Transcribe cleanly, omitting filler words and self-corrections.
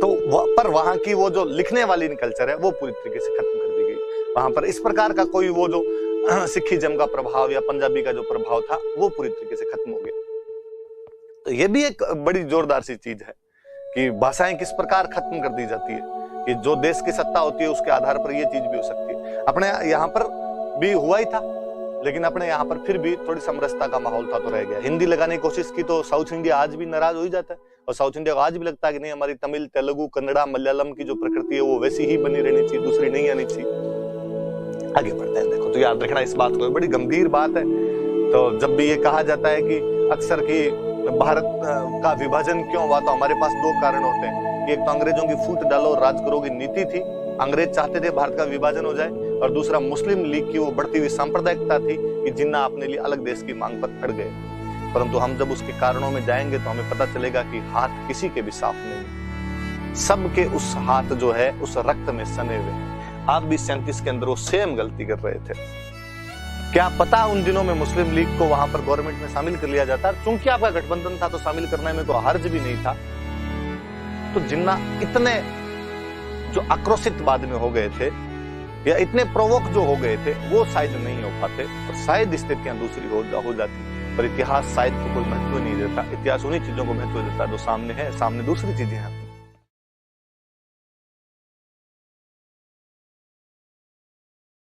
तो पर वहां की वो जो लिखने वाली कल्चर है वो पूरी तरीके से खत्म कर दी गई। वहां पर इस प्रकार का कोई वो जो सिखिज्म का प्रभाव या पंजाबी का जो प्रभाव था वो पूरी तरीके से खत्म हो गया। तो ये भी एक बड़ी जोरदार सी चीज है कि भाषाएं किस प्रकार खत्म कर दी जाती है, कि जो देश की सत्ता होती है उसके आधार पर ये चीज भी हो सकती है। अपने यहाँ पर भी हुआ ही था, लेकिन अपने यहाँ पर फिर भी थोड़ी समरसता का माहौल था तो रह गया। हिंदी लगाने की कोशिश की तो साउथ इंडिया आज भी नाराज हो ही जाता है, और साउथ इंडिया को आज भी लगता है कि नहीं, हमारी तमिल, तेलुगु, कन्नड़ा, मलयालम की जो प्रकृति है वो वैसी ही बनी रहनी चाहिए, दूसरी नहीं आनी चाहिए। आगे बढ़ते हैं। देखो, तो याद रखना इस बात को, बड़ी गंभीर बात है। तो जब भी ये कहा जाता है कि अक्सर की भारत का विभाजन क्यों हुआ, तो हमारे पास दो कारण होते हैं। एक तो अंग्रेजों की फूट डालो और राज करो की नीति थी, अंग्रेज चाहते थे भारत का विभाजन हो जाए, और दूसरा मुस्लिम लीग की वो बढ़ती हुई सांप्रदायिकता थी कि जिन्ना अपने लिए अलग देश की मांग पर अड़ गए। परंतु हम जब उसके कारणों में जाएंगे तो हमें पता चलेगा कि हाथ किसी के भी साफ नहीं, सबके उस हाथ जो है उस रक्त में सने हुए हैं। आप भी 37 के अंदर वो सेम गलती कर रहे थे। क्या पता उन दिनों में मुस्लिम लीग को वहां पर गवर्नमेंट में शामिल कर लिया जाता, चूंकि आपका गठबंधन था तो शामिल करने में कोई हर्ज भी नहीं था। तो जिन्ना इतने जो आक्रोशित बाद में हो गए थे या इतने प्रोवोक जो हो गए थे वो शायद नहीं हो पाते, और शायद स्थितियां दूसरी हो जाती। पर इतिहास शायद को कोई महत्व नहीं देता, इतिहास उन्हीं चीजों को महत्व देता जो सामने है, सामने दूसरी चीजें हैं।